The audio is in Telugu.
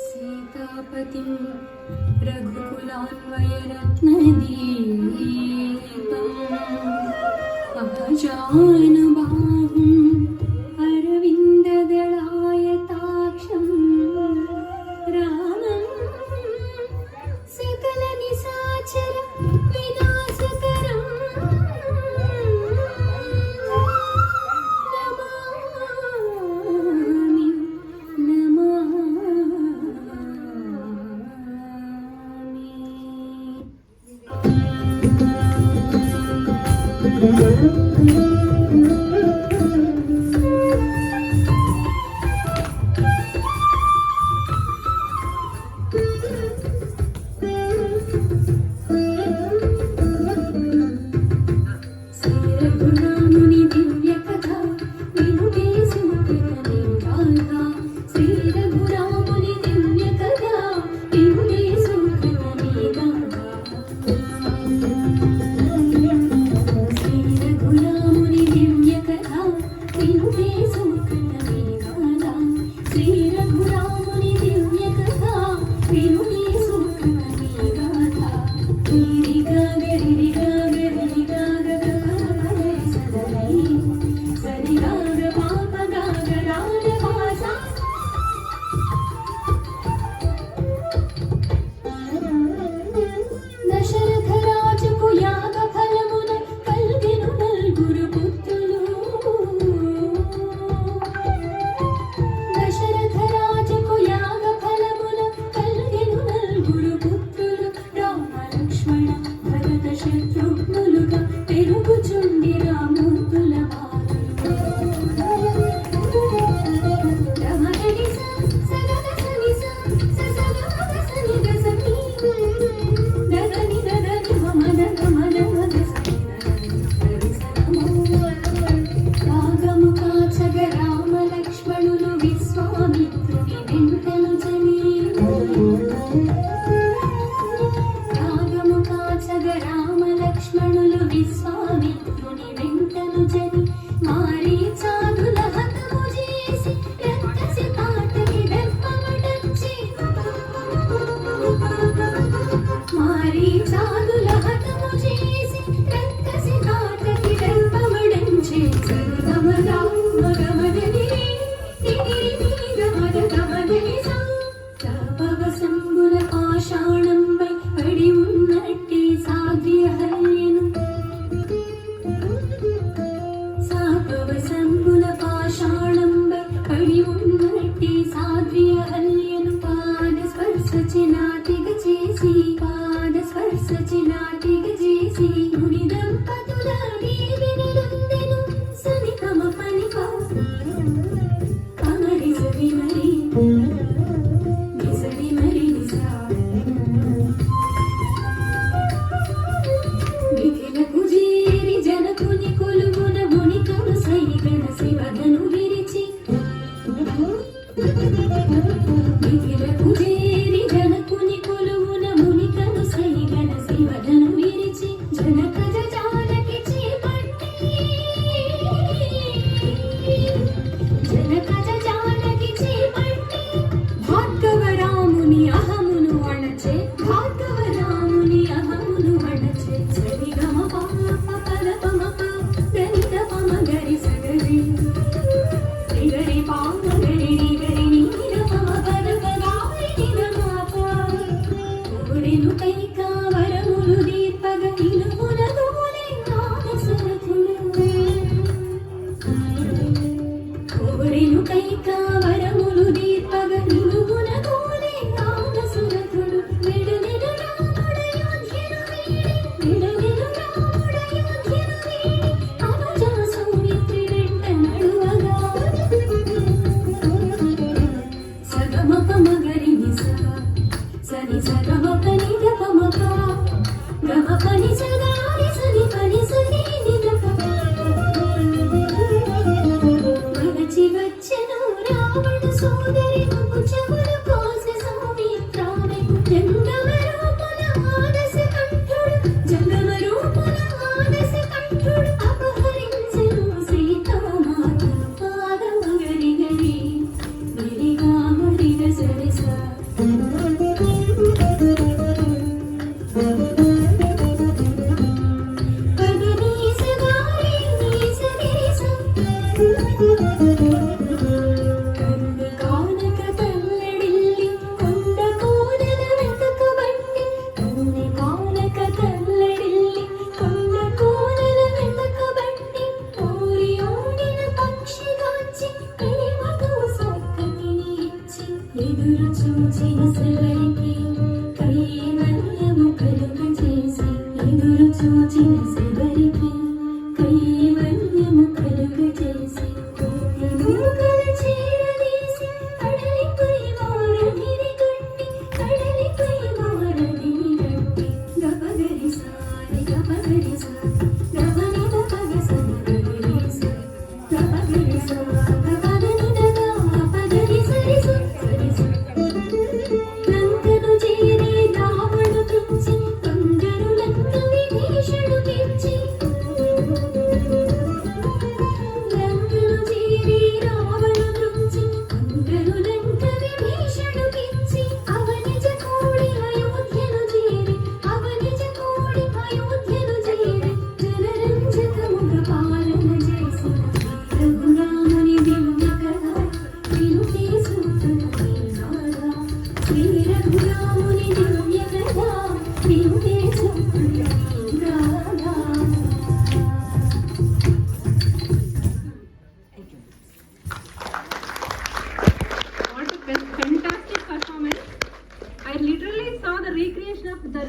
सीतापतिं रघुकुलान्वयरत्नदीपम् अजानुबाहुम् अरविन्ददलायताक्षं रामं सकलनिशाचर विनाशकरम् చేసిన శబరికి కైవల్యము కలుగజేసి మూకల చేరదీసి కడలిపై వారధిని గట్టి కడలిపై వారధిని గట్టి గపగరి సారి గపగరి సా గపని గపగ సమగరి సా గపగరి సా గపదని దగా పగరి సరి సరి లంకను చేరి రావణు పిచ్చి కొందరు లంక విభీషణు పిచ్చి లంకను చేరి రావణు పిచ్చి కొందరు లంక విభీషణు పిచ్చి అవనిజ కోడి అయోధ్యను చేరి అవనిజ కోడి అయోధ్యను చేరి జనరంజకముగ పాలన చేసిన రఘురాముని దివ్య కథ వినుటే సూత్రుని నాదా శ్రీ రఘురాముని దివ్య కథ వినుటే సూత్రుని నాదా. What a fantastic performance. I literally saw the recreation of the